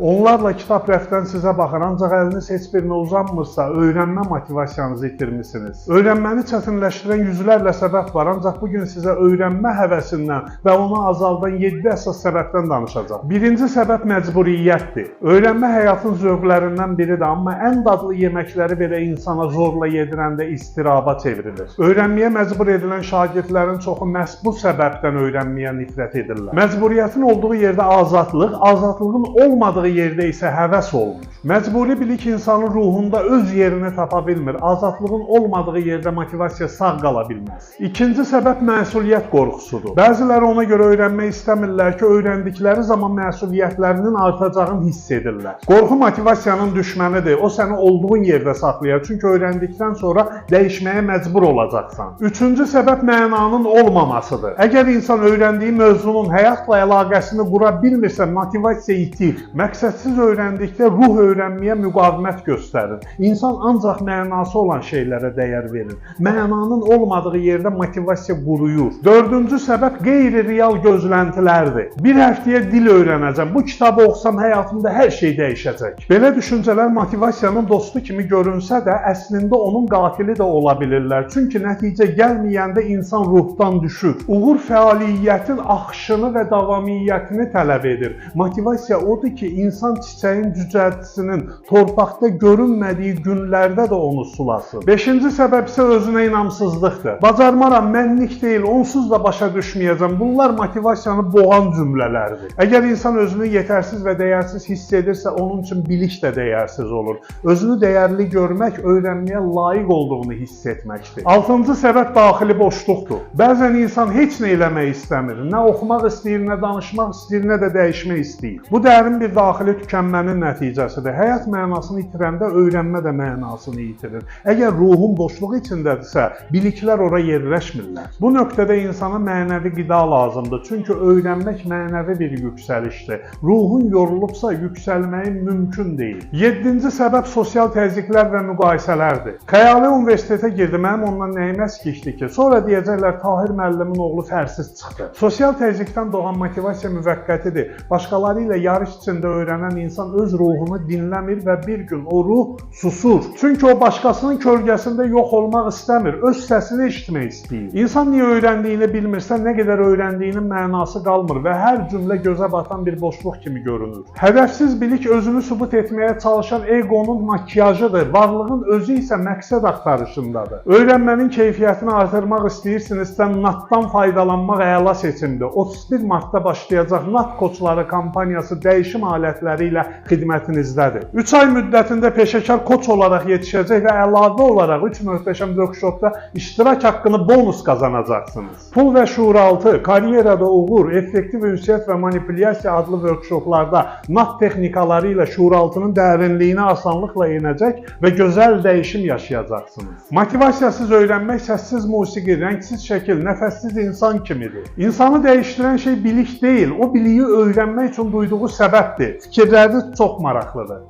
Onlarla kitab rəfdən sizə baxır, ancaq əliniz heç birinə uzanmırsa, öyrənmə motivasiyanızı itirmisiniz. Öyrənməni çətinləşdirən yüzlərlə səbəb var, ancaq bugün sizə öyrənmə həvəsindən və onu azaldan 7 əsas səbəbdən danışacağam. Birinci səbəb məcburiyyətdir. Öyrənmə həyatın zövqlərindən biridir, amma ən dadlı yeməkləri belə insana zorla yedirəndə istiraba çevrilir. Öyrənməyə məcbur edilən şagirdlərin çoxu məhz bu səbəbdən öyrənməyə nifrət edirlər. Məcburiyyətin olduğu yerdə azadlıq, azadlığın olmadığı yerdə isə həvəs olmur. Məcburi bilik insanın ruhunda öz yerini tapa bilmir. Azadlığın olmadığı yerdə motivasiya sağ qala bilməz. İkinci səbəb məsuliyyət qorxusudur. Bəziləri ona görə öyrənmək istəmirlər ki, öyrəndikləri zaman məsuliyyətlərinin artacağını hiss edirlər. Qorxu motivasiyanın düşmənidir. O səni olduğun yerdə saxlayır. Çünki öyrəndikdən sonra dəyişməyə məcbur olacaqsan. Üçüncü səbəb mənanın olmamasıdır. Əgər insan öyrəndiyi mövzunun həyatla əlaqəsini qura bilmirsə, motivasiya itir. Məqsədsiz öyrəndikdə ruh öyrənməyə müqavimət göstərir. İnsan ancaq mənası olan şeylərə dəyər verir. Mənanın olmadığı yerdə motivasiya quruyur. Dördüncü səbəb qeyri-real gözləntilərdir. Bir həftəyə dil öyrənəcəm, bu kitabı oxusam həyatımda hər şey dəyişəcək. Belə düşüncələr motivasiyanın dostu kimi görünsə də, əslində onun qatili də ola bilirlər. Çünki nəticə gəlməyəndə insan ruhdan düşür. Uğur fəaliyyətin axışını və davamiyyətini tələb edir. Motivasiya odur ki, insan çiçəyin cücərtisinin torpaqda görünmədiyi günlərdə də onu sulasın. Beşinci səbəb isə özünə inamsızlıqdır. Bacarmaram, mənlik deyil, onsuz da başa düşməyəcəm. Bunlar motivasiyanı boğan cümlələrdir. Əgər insan özünü yetərsiz və dəyərsiz hiss edirsə, onun üçün bilik də dəyərsiz olur. Özünü dəyərli görmək, öyrənməyə layiq olduğunu hiss etməkdir. Altıncı səbəb daxili boşluqdur. Bəzən insan heç nə eləmək istəmir. Nə oxumaq istəyir, nə danışmaq istəyir, nə də dəyişmək istəyir. Bu dərin bir daxili tükənmənin nəticəsidir. Həyat mənasını itirəndə öyrənmə də mənasını yitirir. Əgər ruhun boşluğu içindədirsə, biliklər ora yerləşmirlər. Bu nöqtədə insana mənəvi qida lazımdır. Çünki öyrənmək mənəvi bir yüksəlişdir. Ruhun yorulubsa, yüksəlməyi mümkün deyil. Yeddinci səbəb sosial təzyiqlər və müqayisələrdir. Xəyali universitetə girdi, mənim ondan nəyim əskikdir ki? Sonra deyəcəklər, Tahir müəllimin oğlu fərsiz çıxdı. Sosial təzyiqdən doğan motivasiya müvəqqətidir. Başqaları ilə yarış içində öyrənən insan öz ruhunu dinləmir və bir gün o ruh susur. Çünki o başqasının kölgəsində yox olmaq istəmir, öz səsini eşitmək istəyir. İnsan niyə öyrəndiyini bilmirsə, nə qədər öyrəndiyinin mənası qalmır və hər cümlə gözə batan bir boşluq kimi görünür. Hədəfsiz bilik özünü sübut etməyə çalışan egonun makiyajıdır, varlığın özü isə məqsəd axtarışındadır. Öyrənmənin keyfiyyətini artırmaq istəyirsinizsə, NAT-dan faydalanmaq əla seçimdir. 31 martda başlayacaq NAT koçları kampaniyası dəyişim alətləri ilə xidmətinizdədir. 3 ay müddətində peşəkar koç olaraq yetişəcək və əlavə olaraq 3 möhtəşəm workshopda iştirak haqqını bonus qazanacaqsınız. Pul və şuuraltı, karyerada uğur, effektiv ünsiyyət və manipulyasiya adlı workshoplarda NAT texnikaları ilə şuuraltının dərinliyinə asanlıqla enəcək və gözəl dəyişim yaşayacaqsınız. Motivasiyasız öyrənmək səssiz musiqi, rəngsiz şəkil, nəfəssiz insan kimidir. İnsanı dəyişdirən şey bilik deyil, o biliyi öyrənmək üçün duyduğu səbəbdir. Fikirləriniz çox maraqlıdır.